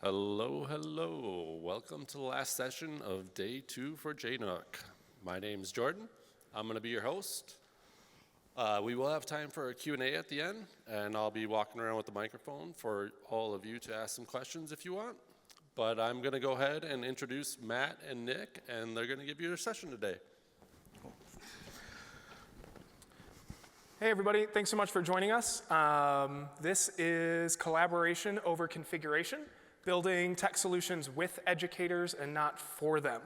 Hello, hello. Welcome to the last session of day 2 for JNUC. My name's Jordan. I'm going to be your host. We will have time for a Q&A at the end, and I'll be walking around with the microphone for all of you to ask some questions if you want. But I'm going to go ahead and introduce Matt and Nick, and they're going to give you their session today. Hey everybody, thanks so much for joining us. This is collaboration over configuration, building tech solutions with educators and not for them.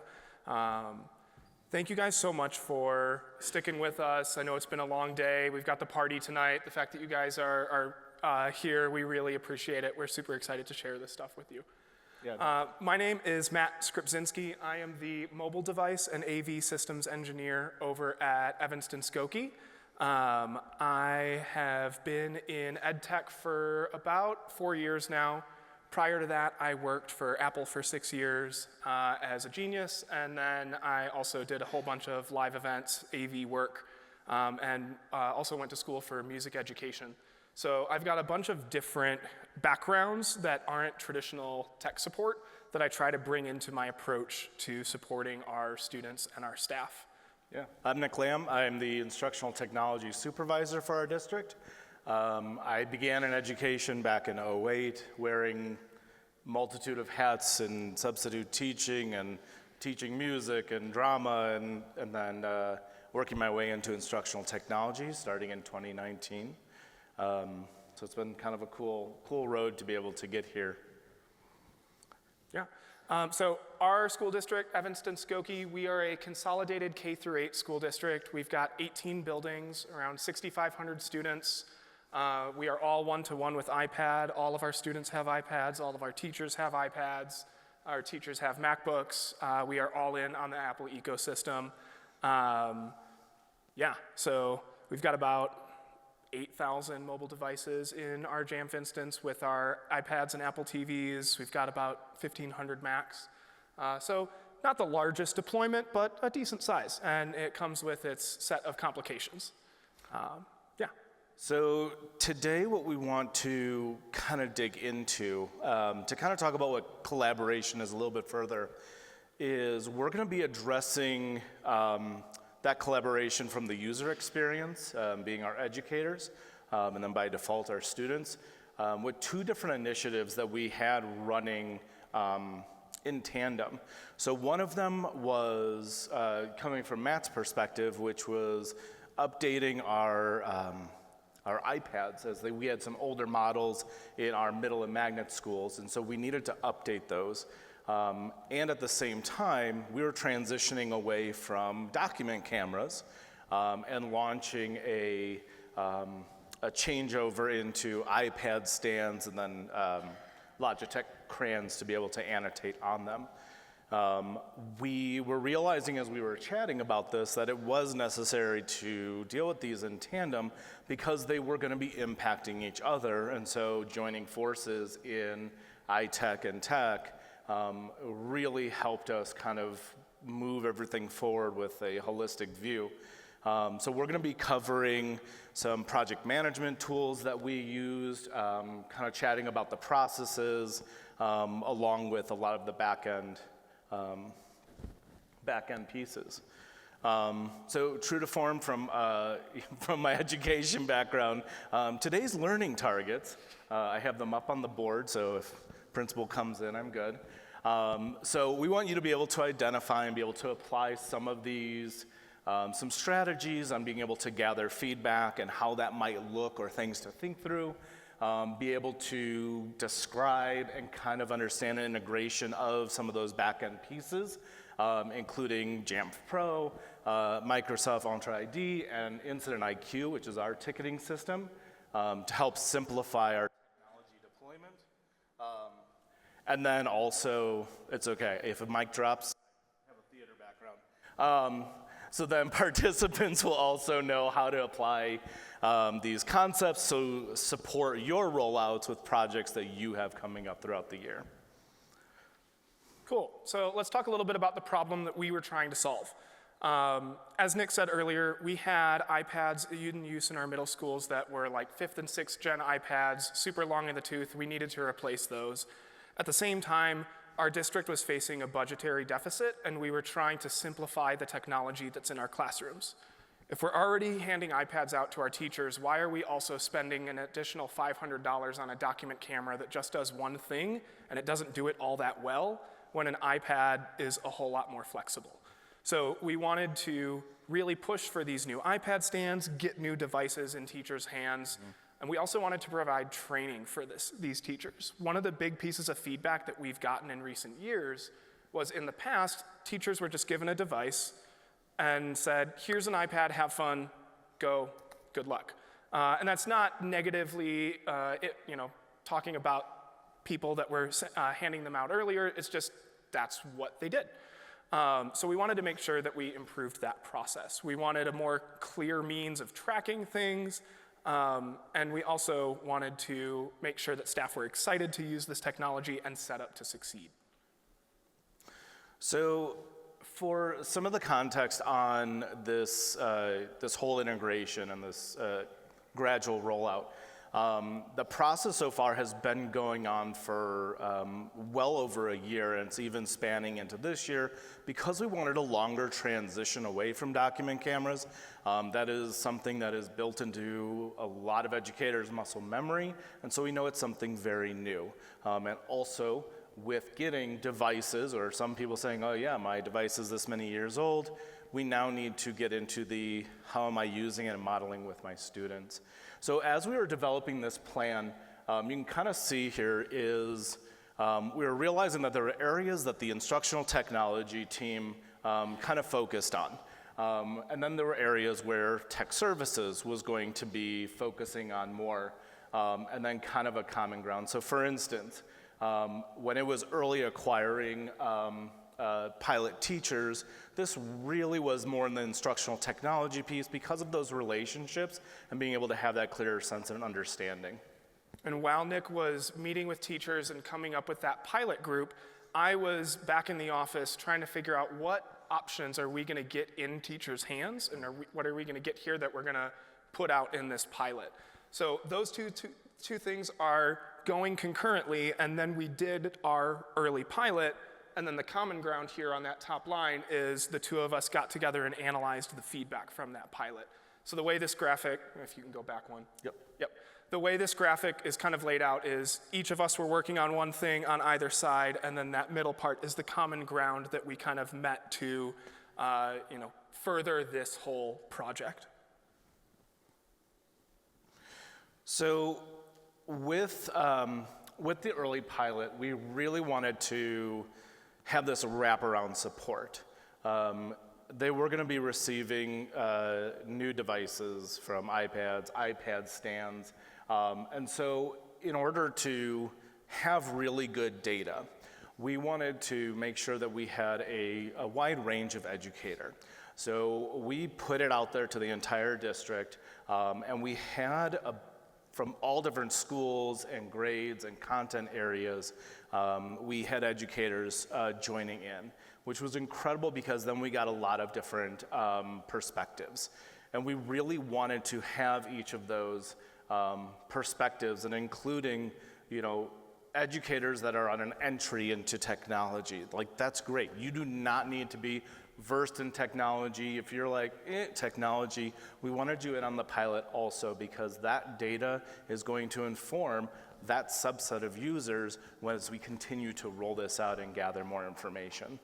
Thank you guys so much for sticking with us. I know it's been a long day. We've got the party tonight. The fact that you guys are here, we really appreciate it. We're super excited to share this stuff with you. Yeah. My name is Matt Skrzypczynski. I am the mobile device and AV systems engineer over at Evanston Skokie. I have been in EdTech for about 4 years now. Prior to that, I worked for Apple for 6 years as a genius, and then I also did a whole bunch of live events, AV work, and also went to school for music education. So I've got a bunch of different backgrounds that aren't traditional tech support that I try to bring into my approach to supporting our students and our staff. Yeah, I'm Nick Lamb. I'm the Instructional Technology Supervisor for our district. I began in education back in '08, wearing multitude of hats in substitute teaching and teaching music and drama, and then working my way into instructional technology starting in 2019. So it's been kind of a cool road to be able to get here. Yeah. So our school district, Evanston Skokie, we are a consolidated K-8 school district. We've got 18 buildings, around 6,500 students. We are all one-to-one with iPad. All of our students have iPads. All of our teachers have iPads. Our teachers have MacBooks. We are all in on the Apple ecosystem. Yeah, so we've got about 8,000 mobile devices in our Jamf instance with our iPads and Apple TVs. We've got about 1,500 Macs. So not the largest deployment, but a decent size. And it comes with its set of complications. Yeah. So today what we want to kind of dig into, to kind of talk about what collaboration is a little bit further, is we're going to be addressing that collaboration from the user experience, being our educators, and then by default our students, with 2 different initiatives that we had running in tandem. So one of them was coming from Matt's perspective, which was updating our iPads, as we had some older models in our middle and magnet schools, and so we needed to update those. And at the same time, we were transitioning away from document cameras and launching a changeover into iPad stands and then Logitech crayons to be able to annotate on them. We were realizing as we were chatting about this that it was necessary to deal with these in tandem because they were going to be impacting each other, and so joining forces in iTech and tech really helped us kind of move everything forward with a holistic view. So we're going to be covering some project management tools that we used, kind of chatting about the processes, along with a lot of the back-end pieces. So true to form from my education background, today's learning targets, I have them up on the board, so if principal comes in, I'm good. So we want you to be able to identify and be able to apply some of these, some strategies on being able to gather feedback and how that might look or things to think through, be able to describe and kind of understand an integration of some of those back-end pieces, including Jamf Pro, Microsoft Entra ID, and Incident IQ, which is our ticketing system, to help simplify our technology deployment. And then also, it's okay, if a mic drops, I have a theater background. So then participants will also know how to apply these concepts to support your rollouts with projects that you have coming up throughout the year. Cool. So let's talk a little bit about the problem that we were trying to solve. As Nick said earlier, we had iPads in use in our middle schools that were like 5th and 6th gen iPads, super long in the tooth. We needed to replace those. At the same time, our district was facing a budgetary deficit, and we were trying to simplify the technology that's in our classrooms. If we're already handing iPads out to our teachers, why are we also spending an additional $500 on a document camera that just does one thing, and it doesn't do it all that well, when an iPad is a whole lot more flexible? So we wanted to really push for these new iPad stands, get new devices in teachers' hands, and we also wanted to provide training for these teachers. One of the big pieces of feedback that we've gotten in recent years was in the past, teachers were just given a device and said, here's an iPad, have fun, go, good luck. And that's not negatively talking about people that were handing them out earlier, it's just that's what they did. So we wanted to make sure that we improved that process. We wanted a more clear means of tracking things, and we also wanted to make sure that staff were excited to use this technology and set up to succeed. So for some of the context on this, this whole integration and this gradual rollout, the process so far has been going on for well over a year, and it's even spanning into this year because we wanted a longer transition away from document cameras. That is something that is built into a lot of educators' muscle memory, and so we know it's something very new. And also with getting devices, or some people saying, oh yeah, my device is this many years old, we now need to get into the how am I using it and modeling with my students. So as we were developing this plan, you can kind of see here is we were realizing that there were areas that the instructional technology team kind of focused on. And then there were areas where tech services was going to be focusing on more, and then kind of a common ground. So for instance, when it was early acquiring pilot teachers, this really was more in the instructional technology piece because of those relationships and being able to have that clearer sense and understanding. And while Nick was meeting with teachers and coming up with that pilot group, I was back in the office trying to figure out what options are we going to get in teachers' hands, and what are we going to get here that we're going to put out in this pilot. So those two things are going concurrently, and then we did our early pilot. And then the common ground here on that top line is the two of us got together and analyzed the feedback from that pilot. So the way this graphic, if you can go back one. Yep. The way this graphic is kind of laid out is each of us were working on one thing on either side, and then that middle part is the common ground that we kind of met to further this whole project. So with the early pilot, we really wanted to have this wraparound support. They were going to be receiving new devices from iPads, iPad stands, and so in order to have really good data, we wanted to make sure that we had a wide range of educator. So we put it out there to the entire district, and we had from all different schools and grades and content areas, we had educators joining in, which was incredible because then we got a lot of different perspectives. And we really wanted to have each of those perspectives, and including, educators that are on an entry into technology. Like, that's great. You do not need to be versed in technology. If you're like, technology, we wanted you in on the pilot also because that data is going to inform that subset of users as we continue to roll this out and gather more information.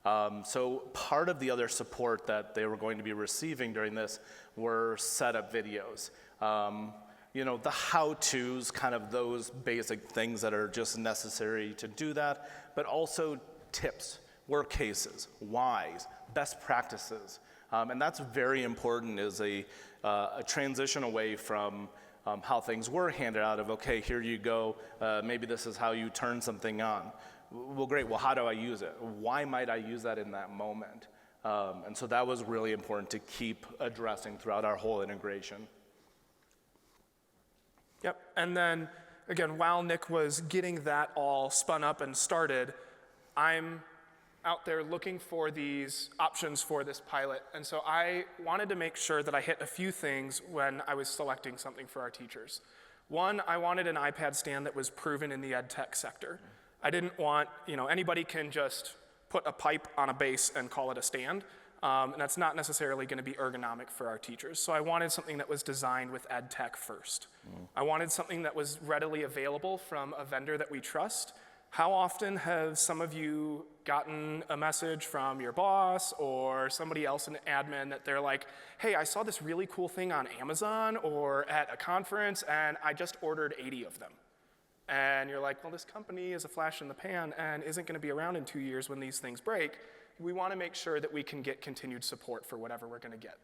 So part of the other support that they were going to be receiving during this were setup videos. The how-tos, kind of those basic things that are just necessary to do that, but also tips, work cases, whys, best practices. And that's very important as a transition away from how things were handed out of, okay, here you go, maybe this is how you turn something on. Well, great, well, how do I use it? Why might I use that in that moment? And so that was really important to keep addressing throughout our whole integration. Yep, and then, again, while Nick was getting that all spun up and started, I'm out there looking for these options for this pilot. And so I wanted to make sure that I hit a few things when I was selecting something for our teachers. One, I wanted an iPad stand that was proven in the EdTech sector. I didn't want, anybody can just put a pipe on a base and call it a stand. And that's not necessarily going to be ergonomic for our teachers. So I wanted something that was designed with EdTech first. I wanted something that was readily available from a vendor that we trust. How often have some of you gotten a message from your boss or somebody else in admin that they're like, hey, I saw this really cool thing on Amazon or at a conference and I just ordered 80 of them. And you're like, well, this company is a flash in the pan and isn't going to be around in 2 years when these things break. We want to make sure that we can get continued support for whatever we're going to get.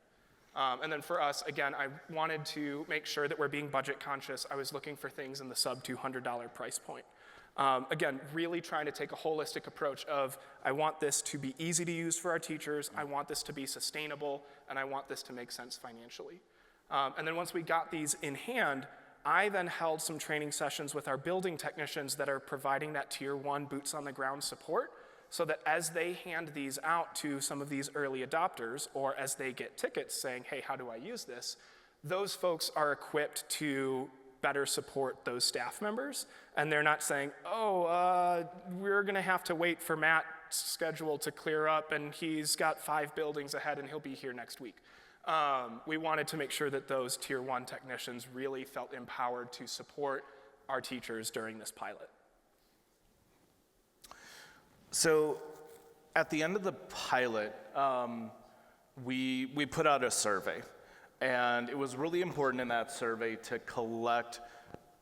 And then for us, again, I wanted to make sure that we're being budget conscious. I was looking for things in the sub $200 price point. Again, really trying to take a holistic approach of, I want this to be easy to use for our teachers, I want this to be sustainable, and I want this to make sense financially. And then once we got these in hand, I then held some training sessions with our building technicians that are providing that tier 1 boots on the ground support, so that as they hand these out to some of these early adopters, or as they get tickets saying, hey, how do I use this? Those folks are equipped to better support those staff members. And they're not saying, we're gonna have to wait for Matt's schedule to clear up and he's got 5 buildings ahead and he'll be here next week. We wanted to make sure that those tier 1 technicians really felt empowered to support our teachers during this pilot. So at the end of the pilot, we put out a survey. And it was really important in that survey to collect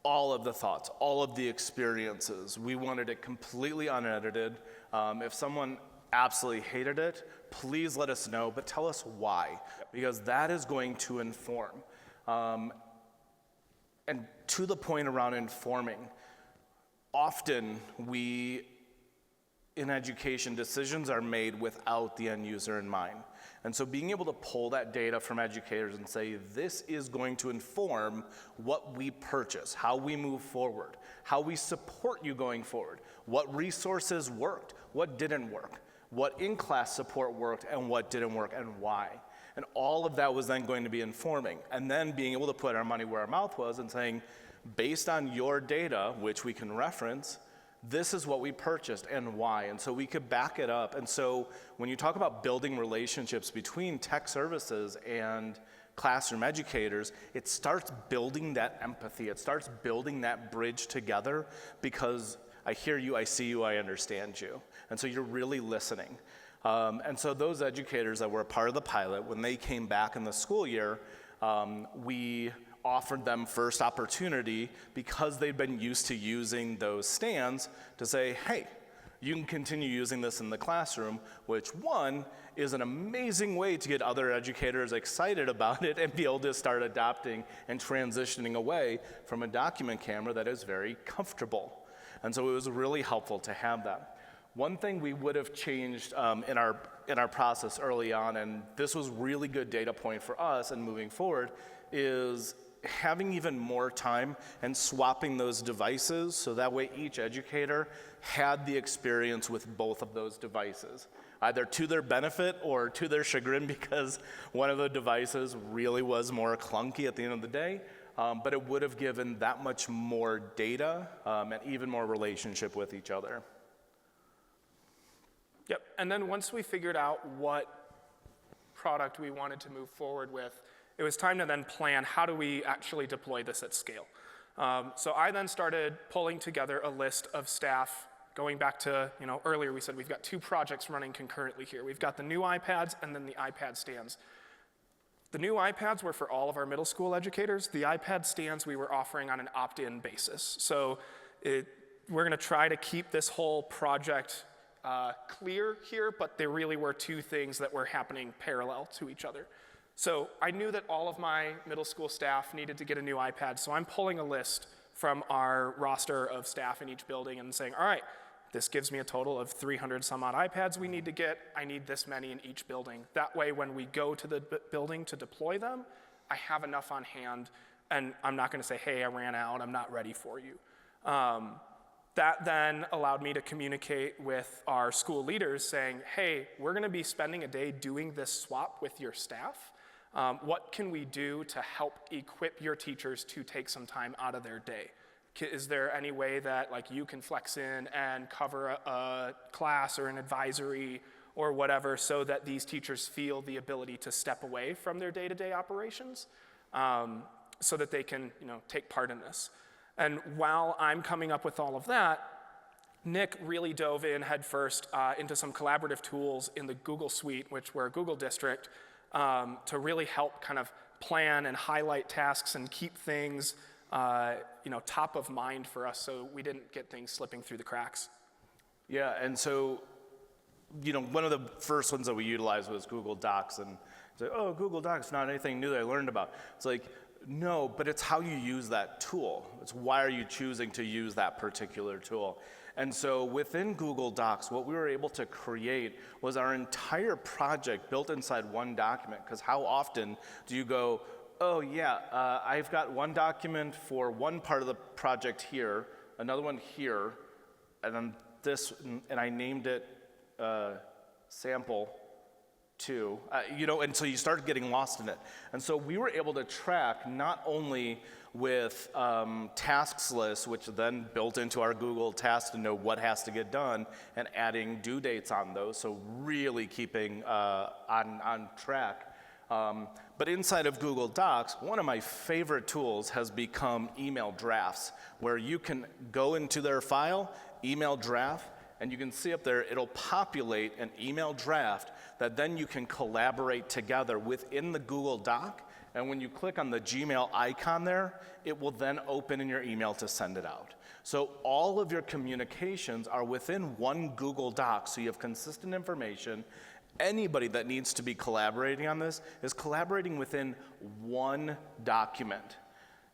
all of the thoughts, all of the experiences. We wanted it completely unedited. If someone absolutely hated it, please let us know, but tell us why, because that is going to inform. And to the point around informing, often in education, decisions are made without the end user in mind. And so being able to pull that data from educators and say, this is going to inform what we purchase, how we move forward, how we support you going forward, what resources worked, what didn't work, what in-class support worked and what didn't work and why. And all of that was then going to be informing. And then being able to put our money where our mouth was and saying, based on your data, which we can reference, this is what we purchased and why. And so we could back it up. And so when you talk about building relationships between tech services and classroom educators, it starts building that empathy. It starts building that bridge together because I hear you, I see you, I understand you. And so you're really listening. And so those educators that were a part of the pilot, when they came back in the school year, we offered them first opportunity because they'd been used to using those stands to say, hey, you can continue using this in the classroom, which one is an amazing way to get other educators excited about it and be able to start adopting and transitioning away from a document camera that is very comfortable. And so it was really helpful to have that. One thing we would have changed in our process early on, and this was really good data point for us and moving forward, is having even more time and swapping those devices so that way each educator had the experience with both of those devices, either to their benefit or to their chagrin because one of the devices really was more clunky at the end of the day, but it would have given that much more data and even more relationship with each other. Yep, and then once we figured out what product we wanted to move forward with, it was time to then plan how do we actually deploy this at scale. So I then started pulling together a list of staff, going back to, earlier we said we've got 2 projects running concurrently here. We've got the new iPads and then the iPad stands. The new iPads were for all of our middle school educators. The iPad stands we were offering on an opt-in basis. So we're gonna try to keep this whole project clear here, but there really were 2 things that were happening parallel to each other. So I knew that all of my middle school staff needed to get a new iPad, so I'm pulling a list from our roster of staff in each building and saying, all right, this gives me a total of 300 some odd iPads we need to get. I need this many in each building. That way, when we go to the building to deploy them, I have enough on hand, and I'm not gonna say, hey, I ran out, I'm not ready for you. That then allowed me to communicate with our school leaders saying, hey, we're gonna be spending a day doing this swap with your staff. What can we do to help equip your teachers to take some time out of their day? Is there any way that like you can flex in and cover a class or an advisory or whatever so that these teachers feel the ability to step away from their day-to-day operations so that they can take part in this? And while I'm coming up with all of that, Nick really dove in headfirst into some collaborative tools in the Google Suite, which we're a Google district, to really help kind of plan and highlight tasks and keep things top of mind for us so we didn't get things slipping through the cracks. Yeah, and so, one of the first ones that we utilized was Google Docs, and it's like, oh, Google Docs, not anything new that I learned about. It's like, no, but it's how you use that tool. It's why are you choosing to use that particular tool? And so within Google Docs, what we were able to create was our entire project built inside one document, because how often do you go, oh yeah, I've got one document for one part of the project here, another one here, and then this, and I named it sample 2, and so you start getting lost in it. And so we were able to track not only with tasks lists, which then built into our Google tasks to know what has to get done and adding due dates on those, so really keeping on track. But inside of Google Docs, one of my favorite tools has become email drafts, where you can go into their file, email draft, and you can see up there, it'll populate an email draft that then you can collaborate together within the Google Doc. And when you click on the Gmail icon there, it will then open in your email to send it out. So all of your communications are within one Google Doc, so you have consistent information. Anybody that needs to be collaborating on this is collaborating within one document.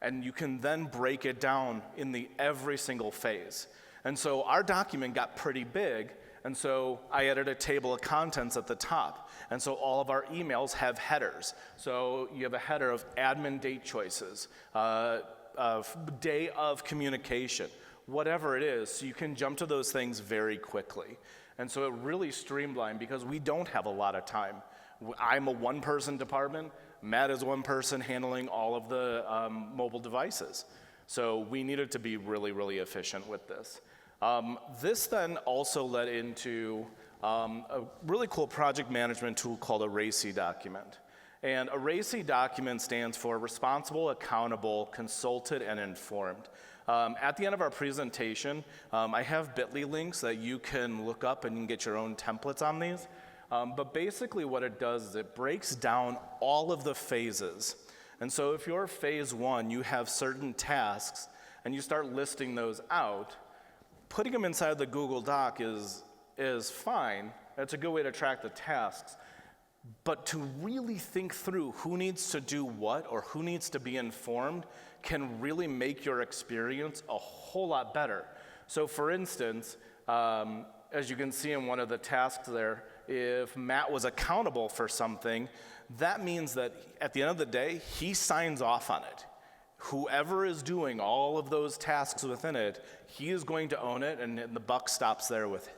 And you can then break it down in every single phase. And so our document got pretty big, and so I added a table of contents at the top. And so all of our emails have headers. So you have a header of admin date choices, day of communication, whatever it is, so you can jump to those things very quickly. And so it really streamlined because we don't have a lot of time. I'm a one-person department. Matt is one person handling all of the mobile devices. So we needed to be really, really efficient with this. This then also led into a really cool project management tool called a RACI document. And a RACI document stands for Responsible, Accountable, Consulted, and Informed. At the end of our presentation, I have bit.ly links that you can look up and you can get your own templates on these. But basically what it does is it breaks down all of the phases. And so if you're phase 1, you have certain tasks, and you start listing those out, putting them inside the Google Doc is fine. That's a good way to track the tasks. But to really think through who needs to do what or who needs to be informed can really make your experience a whole lot better. So for instance, as you can see in one of the tasks there, if Matt was accountable for something, that means that at the end of the day, he signs off on it. Whoever is doing all of those tasks within it, he is going to own it, and the buck stops there with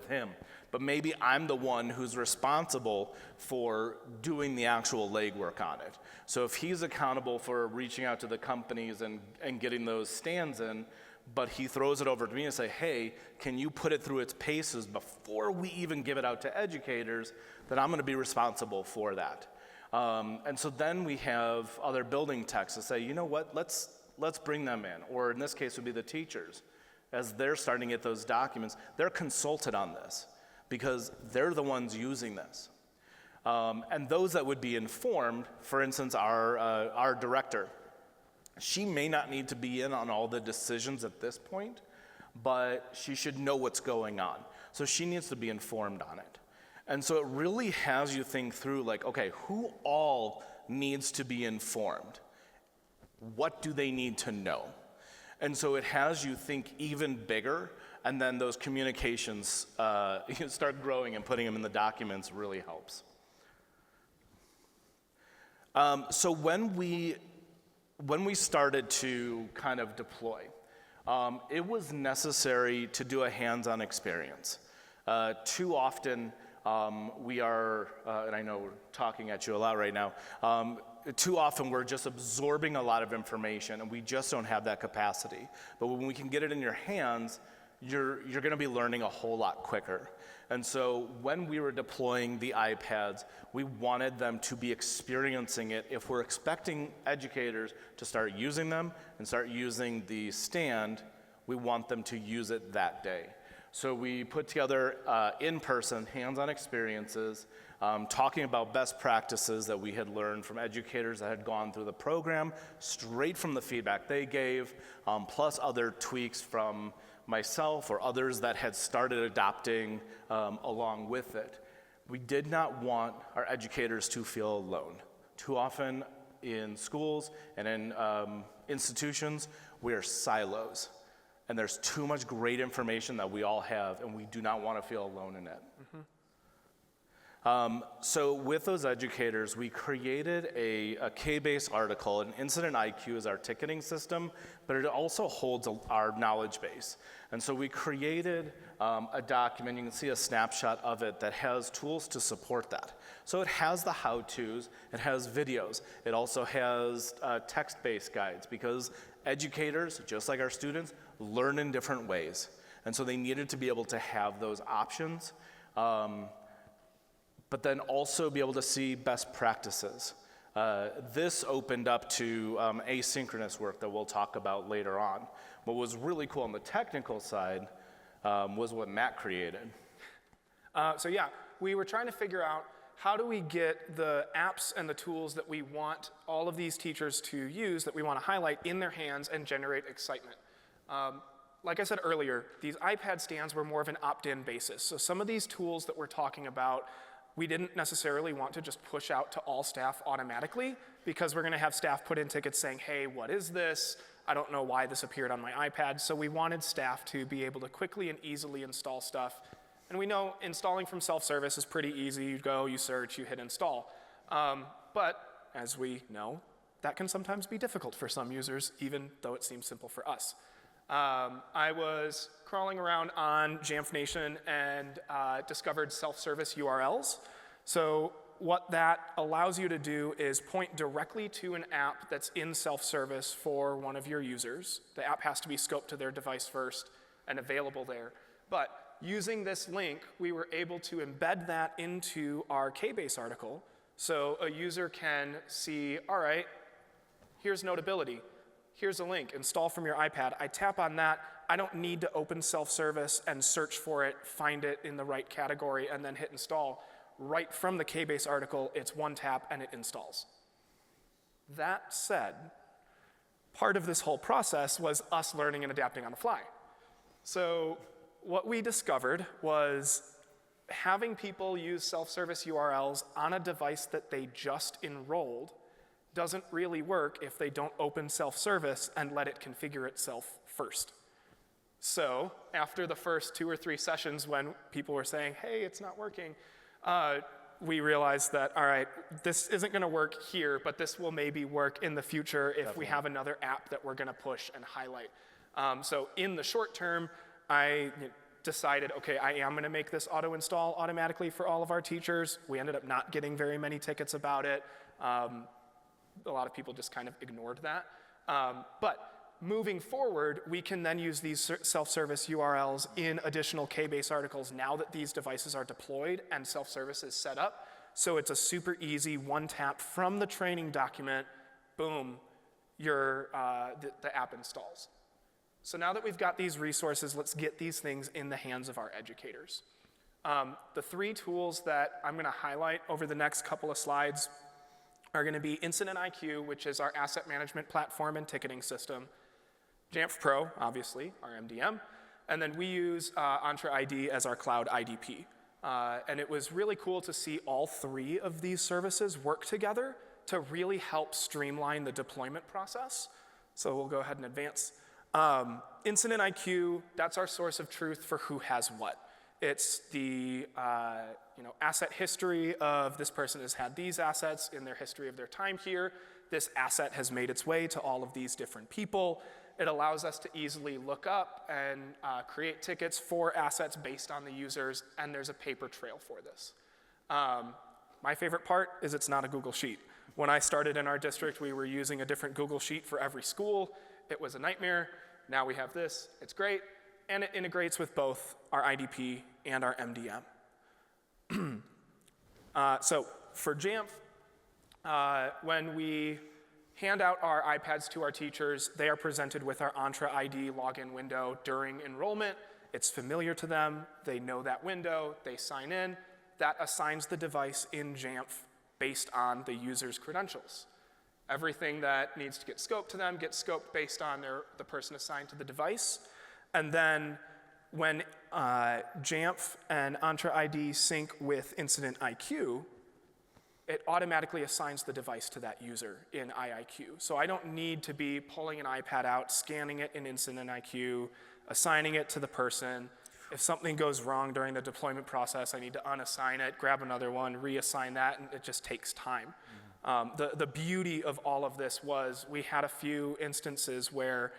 him. But maybe I'm the one who's responsible for doing the actual legwork on it. So if he's accountable for reaching out to the companies and getting those stands in, but he throws it over to me and say, hey, can you put it through its paces before we even give it out to educators, then I'm gonna be responsible for that. And so then we have other building techs that say, you know what, let's bring them in. Or in this case would be the teachers. As they're starting to get those documents, they're consulted on this because they're the ones using this. And those that would be informed, for instance, our director, she may not need to be in on all the decisions at this point, but she should know what's going on. So she needs to be informed on it. And so it really has you think through like, okay, who all needs to be informed? What do they need to know? And so it has you think even bigger, and then those communications start growing, and putting them in the documents really helps. So when we started to kind of deploy, it was necessary to do a hands-on experience. Too often we are, and I know we're talking at you a lot right now, too often we're just absorbing a lot of information and we just don't have that capacity. But when we can get it in your hands, you're going to be learning a whole lot quicker. And so when we were deploying the iPads, we wanted them to be experiencing it. If we're expecting educators to start using them and start using the stand, we want them to use it that day. So we put together in-person, hands-on experiences, talking about best practices that we had learned from educators that had gone through the program, straight from the feedback they gave, plus other tweaks from myself or others that had started adopting along with it. We did not want our educators to feel alone. Too often in schools and in institutions, we are silos. And there's too much great information that we all have, and we do not want to feel alone in it. So with those educators, we created a K-based article. An Incident IQ is our ticketing system, but it also holds our knowledge base. And so we created a document, you can see a snapshot of it, that has tools to support that. So it has the how-tos, it has videos, it also has text-based guides, because educators, just like our students, learn in different ways. And so they needed to be able to have those options, but then also be able to see best practices. This opened up to asynchronous work that we'll talk about later on. What was really cool on the technical side was what Matt created. So yeah, we were trying to figure out how do we get the apps and the tools that we want all of these teachers to use, that we want to highlight, in their hands and generate excitement. Like I said earlier, these iPad stands were more of an opt-in basis. So some of these tools that we're talking about, we didn't necessarily want to just push out to all staff automatically, because we're going to have staff put in tickets saying, hey, what is this? I don't know why this appeared on my iPad. So we wanted staff to be able to quickly and easily install stuff. And we know installing from self-service is pretty easy. You go, you search, you hit install. But as we know, that can sometimes be difficult for some users, even though it seems simple for us. I was crawling around on Jamf Nation and discovered self-service URLs. So what that allows you to do is point directly to an app that's in self-service for one of your users. The app has to be scoped to their device first and available there. But using this link, we were able to embed that into our K-base article. So a user can see, all right, here's Notability. Here's a link, install from your iPad. I tap on that. I don't need to open self-service and search for it, find it in the right category, and then hit install. Right from the K-base article, it's one tap and it installs. That said, part of this whole process was us learning and adapting on the fly. So what we discovered was having people use self-service URLs on a device that they just enrolled doesn't really work if they don't open self-service and let it configure itself first. So after the first 2 or 3 sessions when people were saying, hey, it's not working, we realized that, all right, this isn't going to work here, but this will maybe work in the future if Definitely. We have another app that we're going to push and highlight. So in the short term, I decided, okay, I am going to make this auto-install automatically for all of our teachers. We ended up not getting very many tickets about it. A lot of people just kind of ignored that. But moving forward, we can then use these self-service URLs in additional K-base articles now that these devices are deployed and self-service is set up. So it's a super easy one tap from the training document, boom, the app installs. So now that we've got these resources, let's get these things in the hands of our educators. The 3 tools that I'm going to highlight over the next couple of slides are going to be Incident IQ, which is our asset management platform and ticketing system, Jamf Pro, obviously, our MDM, and then we use Entra ID as our cloud IDP. And it was really cool to see all 3 of these services work together to really help streamline the deployment process. So we'll go ahead and advance. Incident IQ, that's our source of truth for who has what. It's the asset history of this person has had these assets in their history of their time here. This asset has made its way to all of these different people. It allows us to easily look up and create tickets for assets based on the users, and there's a paper trail for this. My favorite part is it's not a Google Sheet. When I started in our district, we were using a different Google Sheet for every school. It was a nightmare. Now we have this. It's great. And it integrates with both our IDP and our MDM. So for Jamf, when we hand out our iPads to our teachers, they are presented with our Entra ID login window during enrollment. It's familiar to them. They know that window. They sign in. That assigns the device in Jamf based on the user's credentials. Everything that needs to get scoped to them gets scoped based on the person assigned to the device. And then when Jamf and Entra ID sync with Incident IQ, it automatically assigns the device to that user in IIQ. So I don't need to be pulling an iPad out, scanning it in Incident IQ, assigning it to the person. If something goes wrong during the deployment process, I need to unassign it, grab another one, reassign that, and it just takes time. The beauty of all of this was we had a few instances where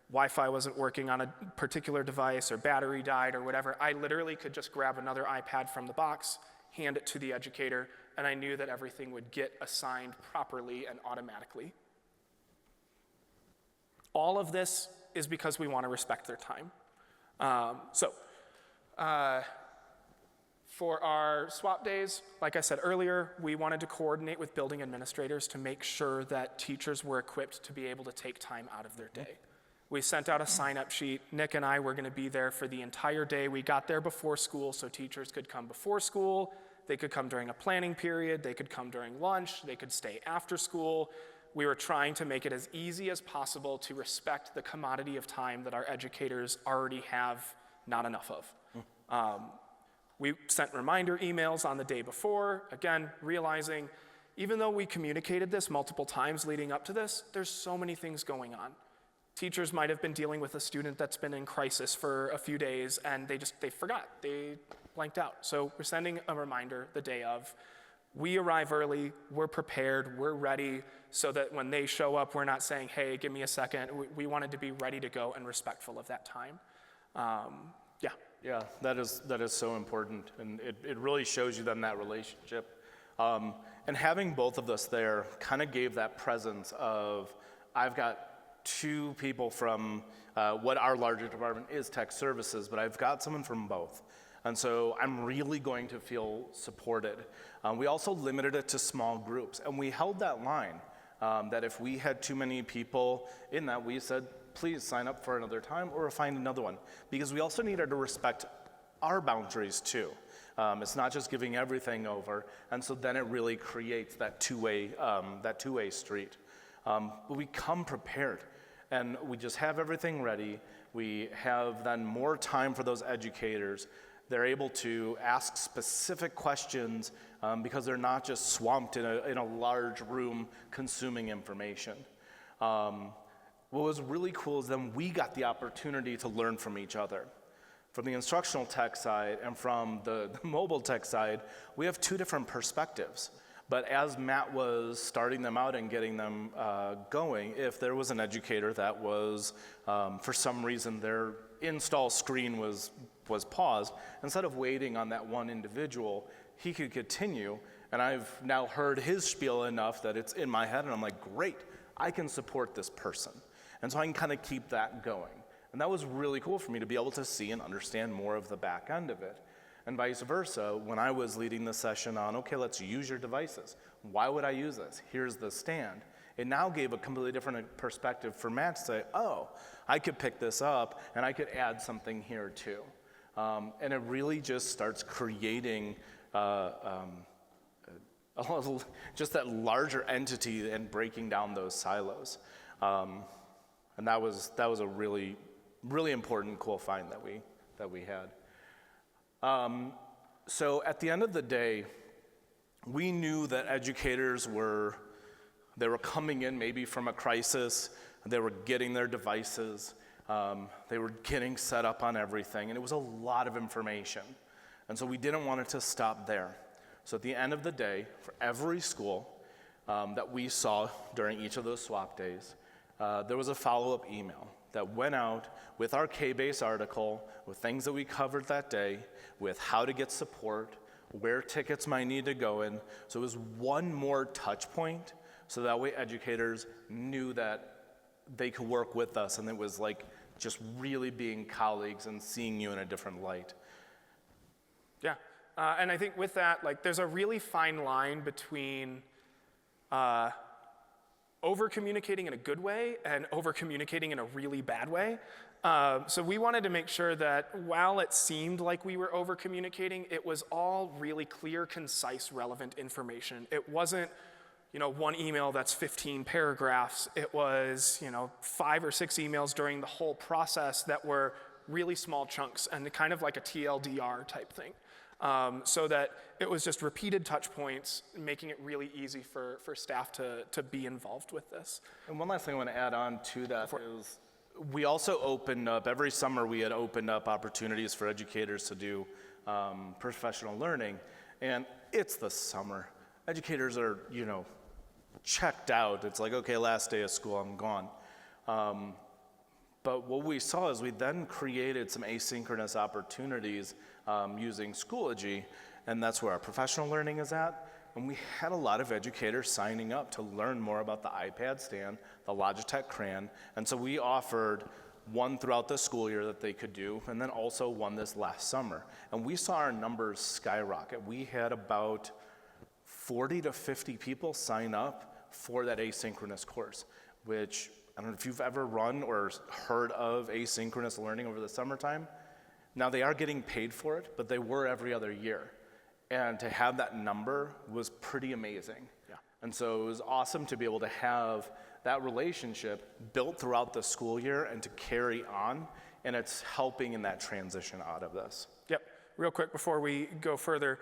Wi-Fi wasn't working on a particular device or battery died or whatever. I literally could just grab another iPad from the box, hand it to the educator, and I knew that everything would get assigned properly and automatically. All of this is because we want to respect their time. For our swap days, like I said earlier, we wanted to coordinate with building administrators to make sure that teachers were equipped to be able to take time out of their day. We sent out a sign-up sheet. Nick and I were going to be there for the entire day. We got there before school so teachers could come before school. They could come during a planning period. They could come during lunch. They could stay after school. We were trying to make it as easy as possible to respect the commodity of time that our educators already have not enough of. We sent reminder emails on the day before, again, realizing even though we communicated this multiple times leading up to this, there's so many things going on. Teachers might have been dealing with a student that's been in crisis for a few days and they forgot, they blanked out. So we're sending a reminder the day of. We arrive early, we're prepared, we're ready, so that when they show up, we're not saying, hey, give me a second. We wanted to be ready to go and respectful of that time. Yeah, that is so important, and it really shows you then that relationship. And having both of us there kind of gave that presence of, I've got two people from what our larger department is tech services, but I've got someone from both. And so I'm really going to feel supported. We also limited it to small groups, and we held that line that if we had too many people in that, we said, please sign up for another time or find another one. Because we also needed to respect our boundaries too. It's not just giving everything over, and so then it really creates that two-way street. But we come prepared, and we just have everything ready. We have then more time for those educators. They're able to ask specific questions because they're not just swamped in a large room consuming information. What was really cool is then we got the opportunity to learn from each other. From the instructional tech side and from the mobile tech side, we have two different perspectives. But as Matt was starting them out and getting them going, if there was an educator that was, for some reason, their install screen was paused, instead of waiting on that one individual, he could continue. And I've now heard his spiel enough that it's in my head, and I'm like, great, I can support this person. And so I can kind of keep that going. And that was really cool for me to be able to see and understand more of the back end of it. And vice versa, when I was leading the session on, okay, let's use your devices. Why would I use this? Here's the stand. It now gave a completely different perspective for Matt to say, oh, I could pick this up and I could add something here too. And it really just starts creating just that larger entity and breaking down those silos. And that was a really, really important, cool find that we had. So at the end of the day, we knew that educators were coming in maybe from a crisis. They were getting their devices. They were getting set up on everything, and it was a lot of information. And so we didn't want it to stop there. So at the end of the day, for every school that we saw during each of those swap days, there was a follow-up email that went out with our K-base article, with things that we covered that day, with how to get support, where tickets might need to go in. So it was one more touch point So that way educators knew that they could work with us, and it was like just really being colleagues and seeing you in a different light. Yeah, and I think with that, like, there's a really fine line between over-communicating in a good way and over-communicating in a really bad way. So we wanted to make sure that while it seemed like we were over-communicating, it was all really clear, concise, relevant information. It wasn't, one email that's 15 paragraphs. It was, 5 or 6 emails during the whole process that were really small chunks and kind of like a TLDR type thing. So that it was just repeated touch points, making it really easy for staff to be involved with this. And one last thing I want to add on to that is we also opened up, every summer we had opened up opportunities for educators to do professional learning. And it's the summer. Educators are, checked out. It's like, okay, last day of school, I'm gone. But what we saw is we then created some asynchronous opportunities using Schoology, and that's where our professional learning is at. And we had a lot of educators signing up to learn more about the iPad stand, the Logitech Crayon, and so we offered one throughout the school year that they could do, and then also one this last summer. And we saw our numbers skyrocket. We had about 40 to 50 people sign up for that asynchronous course, which I don't know if you've ever run or heard of asynchronous learning over the summertime. Now they are getting paid for it, but they were every other year. And to have that number was pretty amazing. Yeah. And so it was awesome to be able to have that relationship built throughout the school year and to carry on, and it's helping in that transition out of this. Yep. Real quick before we go further,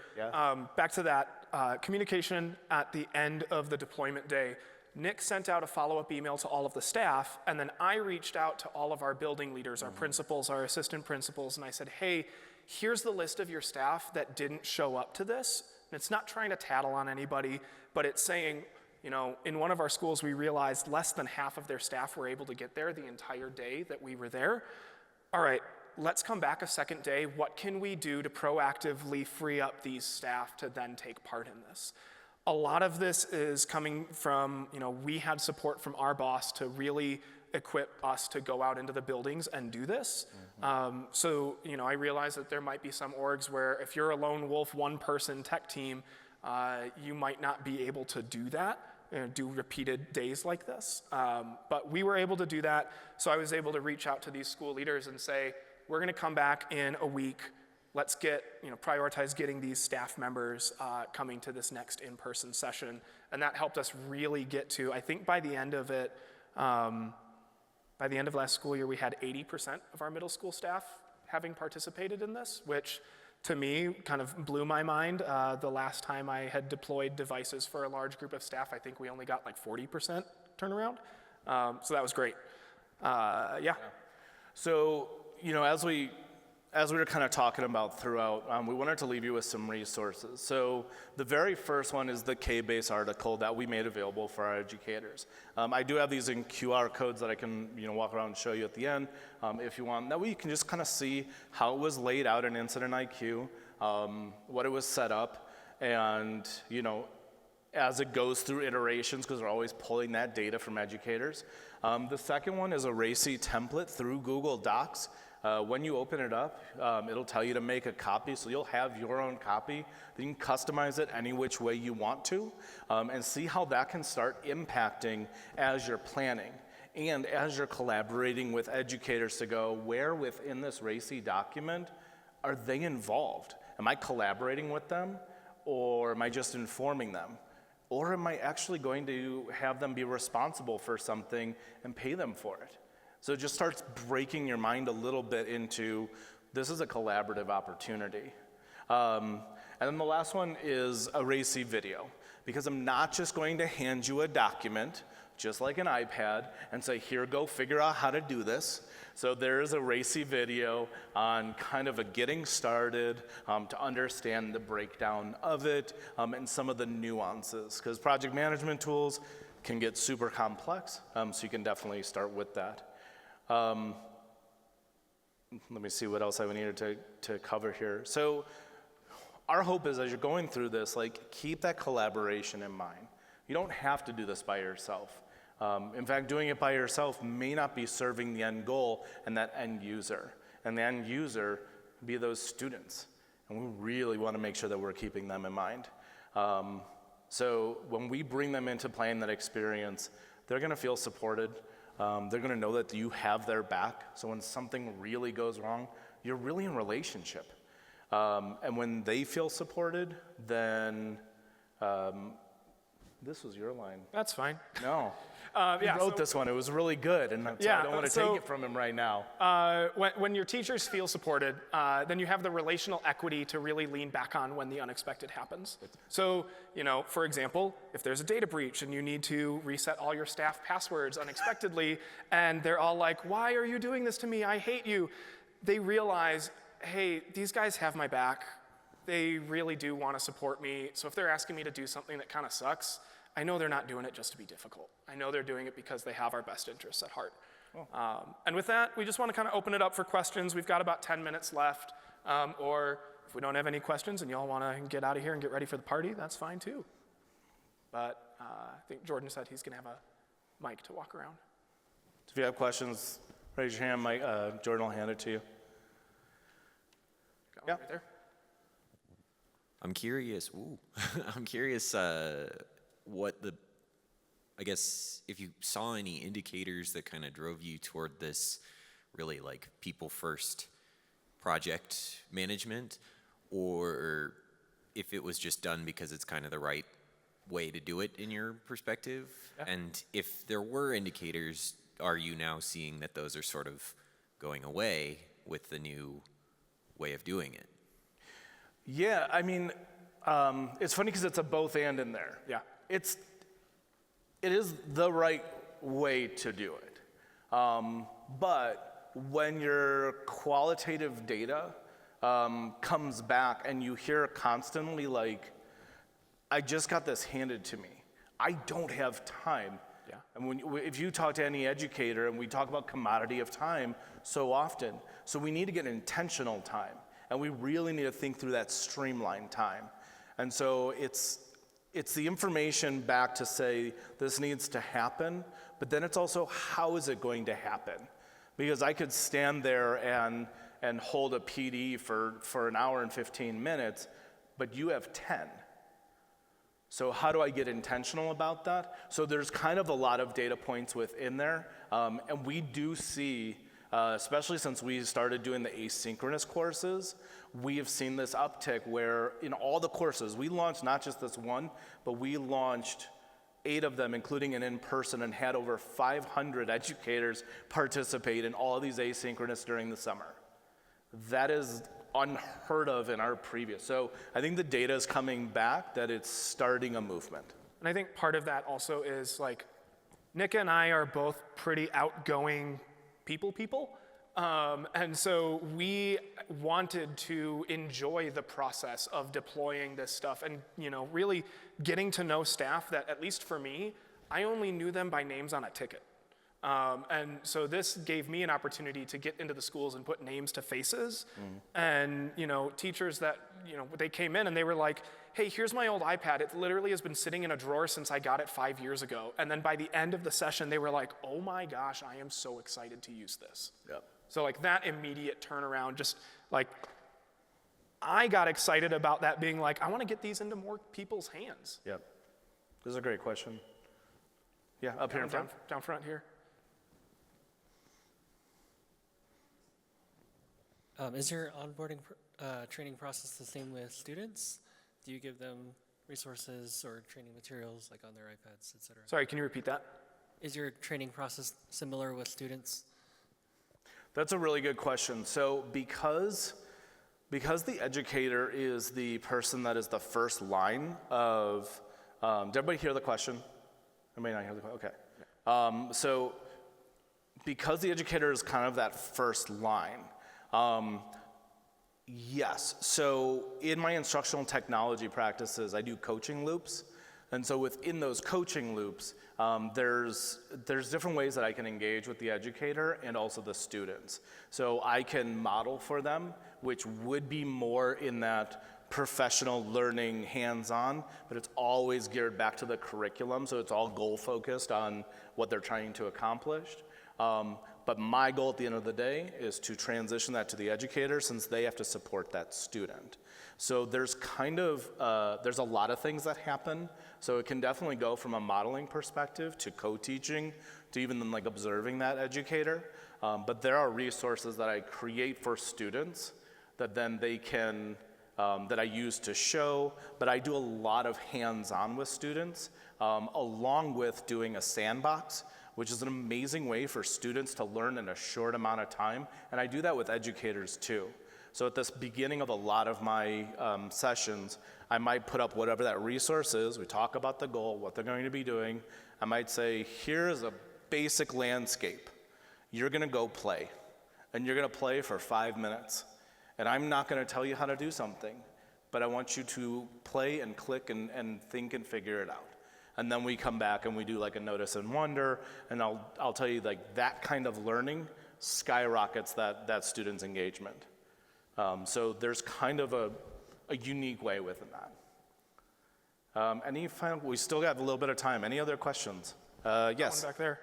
back to that communication at the end of the deployment day. Nick sent out a follow-up email to all of the staff, and then I reached out to all of our building leaders, our principals, our assistant principals, and I said, hey, here's the list of your staff that didn't show up to this. And it's not trying to tattle on anybody, but it's saying, in one of our schools, we realized less than half of their staff were able to get there the entire day that we were there. All right, let's come back a second day. What can we do to proactively free up these staff to then take part in this? A lot of this is coming from, we had support from our boss to really equip us to go out into the buildings and do this. So, I realize that there might be some orgs where if you're a lone wolf, one-person tech team, you might not be able to do that, do repeated days like this. But we were able to do that, so I was able to reach out to these school leaders and say, we're gonna come back in a week. Let's prioritize getting these staff members coming to this next in-person session. And that helped us really get to, I think by the end of it, by the end of last school year, we had 80% of our middle school staff having participated in this, which to me kind of blew my mind. The last time I had deployed devices for a large group of staff, I think we only got like 40% turnaround. So that was great. Yeah. So, as we were kind of talking about throughout, we wanted to leave you with some resources. So the very first one is the K-Base article that we made available for our educators. I do have these in QR codes that I can walk around and show you at the end if you want. That way you can just kind of see how it was laid out in Incident IQ, what it was set up, and as it goes through iterations, because we're always pulling that data from educators. The second one is a RACI template through Google Docs. When you open it up, it'll tell you to make a copy, so you'll have your own copy. You can customize it any which way you want to, and see how that can start impacting as you're planning and as you're collaborating with educators to go, where within this RACI document are they involved? Am I collaborating with them, or am I just informing them? Or am I actually going to have them be responsible for something and pay them for it? So it just starts breaking your mind a little bit into, this is a collaborative opportunity. And then the last one is a RACI video, because I'm not just going to hand you a document, just like an iPad, and say, here, go figure out how to do this. So there is a RACI video on kind of a getting started to understand the breakdown of it and some of the nuances, because project management tools can get super complex, so you can definitely start with that. Let me see what else I needed to cover here. So our hope is, as you're going through this, keep that collaboration in mind. You don't have to do this by yourself. In fact, doing it by yourself may not be serving the end goal and that end user. And the end user be those students. And we really want to make sure that we're keeping them in mind. So when we bring them into playing that experience, they're going to feel supported. They're going to know that you have their back. So when something really goes wrong, you're really in relationship. And when they feel supported, then this was your line. That's fine. No. Yeah, He wrote this one. It was really good, and so I don't want to take it from him right now. When your teachers feel supported, then you have the relational equity to really lean back on when the unexpected happens. So, for example, if there's a data breach and you need to reset all your staff passwords unexpectedly, and they're all like, "Why are you doing this to me? I hate you." They realize, hey, these guys have my back. They really do want to support me. So if they're asking me to do something that kind of sucks, I know they're not doing it just to be difficult. I know they're doing it because they have our best interests at heart. And with that, we just want to kind of open it up for questions. We've got about 10 minutes left. Or if we don't have any questions and y'all want to get out of here and get ready for the party, that's fine too. But I think Jordan said he's going to have a mic to walk around. If you have questions, raise your hand. Mike, Jordan will hand it to you. Got one right there. I'm curious. I'm curious what I guess if you saw any indicators that kind of drove you toward this really like people first project management, or if it was just done because it's kind of the right way to do it in your perspective. Yeah. And if there were indicators, are you now seeing that those are sort of going away with the new way of doing it? Yeah, I mean, it's funny because it's a both and in there. Yeah. It is the right way to do it. But when your qualitative data comes back and you hear constantly like, I just got this handed to me. I don't have time. Yeah. And if you talk to any educator, and we talk about commodity of time so often, so we need to get intentional time. And we really need to think through that streamlined time. And so it's the information back to say this needs to happen, but then it's also how is it going to happen? Because I could stand there and hold a PD for an hour and 15 minutes, but you have 10. So how do I get intentional about that? So there's kind of a lot of data points within there, and we do see, especially since we started doing the asynchronous courses, we have seen this uptick where in all the courses, we launched not just this one, but we launched 8 of them, including an in-person, and had over 500 educators participate in all of these asynchronous during the summer. That is unheard of in our previous. So I think the data is coming back, that it's starting a movement. And I think part of that also is like, Nick and I are both pretty outgoing people. And so we wanted to enjoy the process of deploying this stuff and, really getting to know staff that, at least for me, I only knew them by names on a ticket. And so this gave me an opportunity to get into the schools and put names to faces. And, teachers that, they came in and they were like, hey, here's my old iPad. It literally has been sitting in a drawer since I got it 5 years ago. And then by the end of the session, they were like, oh my gosh, I am so excited to use this. Yep. So like that immediate turnaround, just like, I got excited about that being like, I want to get these into more people's hands. Yep. This is a great question. Yeah, up here in front. Down front here. Is your onboarding training process the same with students? Do you give them resources or training materials like on their iPads, et cetera? Sorry, can you repeat that? Is your training process similar with students? That's a really good question. So because the educator is the person that is the first line of, did everybody hear the question? Everybody not hear the question? Okay. So because the educator is kind of that first line, yes. So in my instructional technology practices, I do coaching loops. And so within those coaching loops, there's different ways that I can engage with the educator and also the students. So I can model for them, which would be more in that professional learning hands-on, but it's always geared back to the curriculum, so it's all goal-focused on what they're trying to accomplish. But my goal at the end of the day is to transition that to the educator, since they have to support that student. So there's there's a lot of things that happen. So it can definitely go from a modeling perspective to co-teaching to even like observing that educator. But there are resources that I create for students that then they can, that I use to show, but I do a lot of hands-on with students, along with doing a sandbox, which is an amazing way for students to learn in a short amount of time. And I do that with educators too. So at this beginning of a lot of my sessions, I might put up whatever that resource is. We talk about the goal, what they're going to be doing. I might say, here's a basic landscape. You're gonna go play, and you're gonna play for 5 minutes. And I'm not gonna tell you how to do something, but I want you to play and click and think and figure it out. And then we come back and we do like a notice and wonder, and I'll tell you, like, that kind of learning skyrockets that student's engagement. So there's kind of a unique way within that. Any final, we still got a little bit of time. Any other questions? Yes. One back there.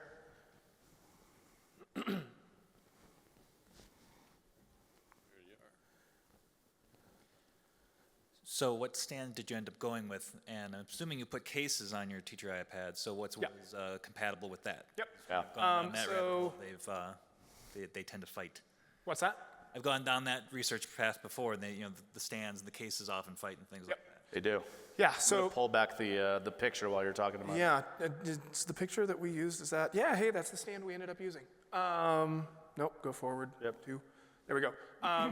So what stand did you end up going with? And I'm assuming you put cases on your teacher iPad, so what's compatible with that? Yep. Yeah. I've gone down that rabbit hole. They tend to fight. What's that? I've gone down that research path before, and the stands and the cases often fight and things like that. They do. Yeah, I'm gonna so, pull back the picture while you're talking about it. yeah, it's the picture that we used, is that, yeah, hey, that's the stand we ended up using. Nope, go forward. Yep. 2. There we go.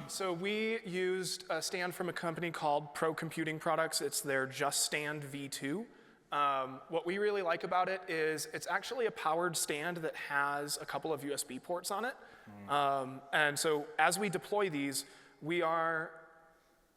So we used a stand from a company called Pro Computing Products. It's their Just Stand V2. What we really like about it is it's actually a powered stand that has a couple of USB ports on it. And so as we deploy these,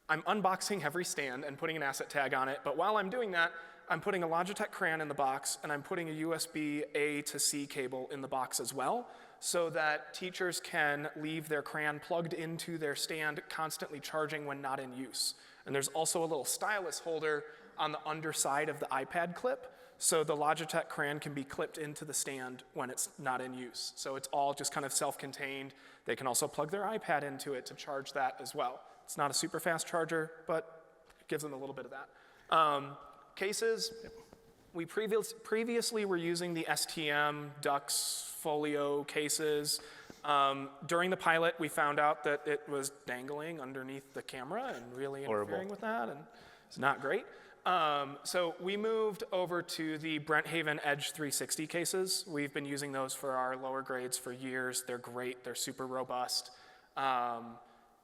I'm unboxing every stand and putting an asset tag on it, but while I'm doing that, I'm putting a Logitech CRAN in the box, and I'm putting a USB A to C cable in the box as well, so that teachers can leave their CRAN plugged into their stand, constantly charging when not in use. And there's also a little stylus holder on the underside of the iPad clip, so the Logitech CRAN can be clipped into the stand when it's not in use. So it's all just kind of self-contained. They can also plug their iPad into it to charge that as well. It's not a super fast charger, but it gives them a little bit of that. Cases, we previously were using the STM Dux Folio cases. During the pilot, we found out that it was dangling underneath the camera and really interfering with that, and it's not great. So we moved over to the Brenthaven Edge 360 cases. We've been using those for our lower grades for years. They're great, they're super robust.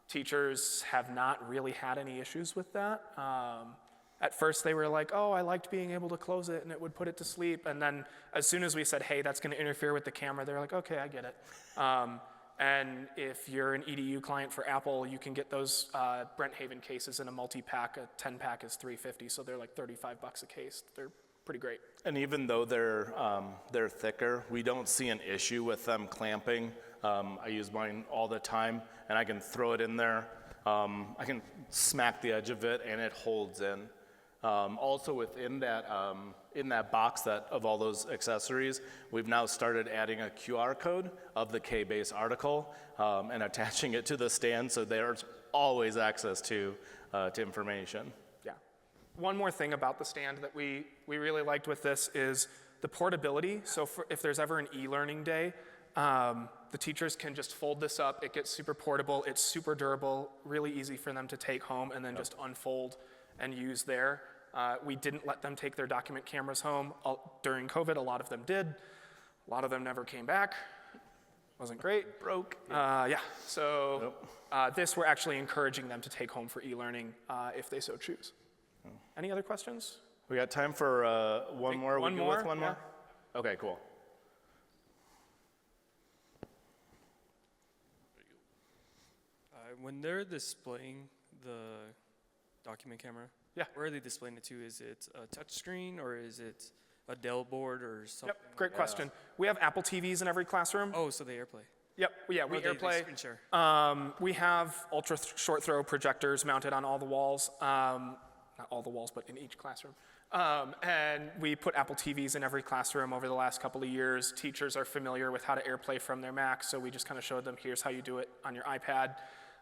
Teachers have not really had any issues with that. At first they were like, oh, I liked being able to close it and it would put it to sleep. And then as soon as we said, hey, that's gonna interfere with the camera, they're like, okay, I get it. And if you're an EDU client for Apple, you can get those Brenthaven cases in a multi-pack. A 10-pack is $350, so they're like $35 a case. They're pretty great. And even though they're thicker, we don't see an issue with them clamping. I use mine all the time, and I can throw it in there. I can smack the edge of it, and it holds in. Also within that, in that box of all those accessories, we've now started adding a QR code of the K-base article and attaching it to the stand, so there's always access to information. Yeah. One more thing about the stand that we really liked with this is the portability. So if there's ever an e-learning day, the teachers can just fold this up. It gets super portable. It's super durable, really easy for them to take home and then just unfold and use there. We didn't let them take their document cameras home. During COVID, a lot of them did. A lot of them never came back. Wasn't great. Broke. Yeah, so this we're actually encouraging them to take home for e-learning if they so choose. Any other questions? We got time for one more. One we good more, with one yeah. more? Okay, cool. When they're displaying the document camera, Yeah. Where are they displaying it to? Is it a touch screen or is it a Dell board or something? Yep, great question. We have Apple TVs in every classroom. Oh, so they AirPlay. Yep, yeah, we Or they AirPlay. screen share. We have ultra short throw projectors mounted on all the walls. Not all the walls, but in each classroom. And we put Apple TVs in every classroom over the last couple of years. Teachers are familiar with how to AirPlay from their Macs, so we just kind of showed them, here's how you do it on your iPad.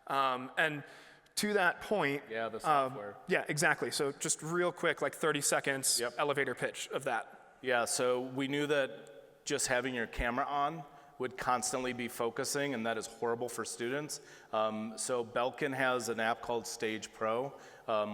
And to that point, Yeah, the software. yeah, exactly. So just real quick, like 30 seconds, Yep. elevator pitch of that. Yeah, so we knew that just having your camera on would constantly be focusing, and that is horrible for students. So Belkin has an app called Stage Pro,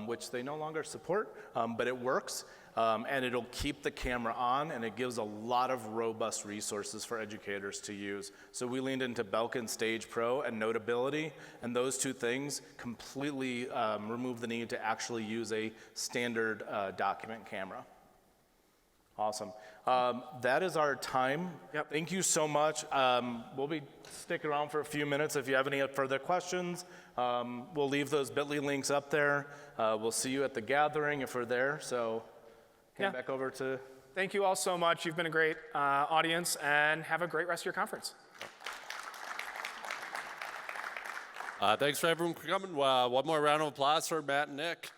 which they no longer support, but it works, and it'll keep the camera on, and it gives a lot of robust resources for educators to use. So we leaned into Belkin Stage Pro and Notability, and those two things completely remove the need to actually use a standard document camera. Awesome. That is our time. Yep. Thank you so much. We'll be sticking around for a few minutes if you have any further questions. We'll leave those bit.ly links up there. We'll see you at the gathering if we're there. So hand Yeah. back over to... Thank you all so much. You've been a great audience, and have a great rest of your conference. Thanks for everyone for coming. One more round of applause for Matt and Nick.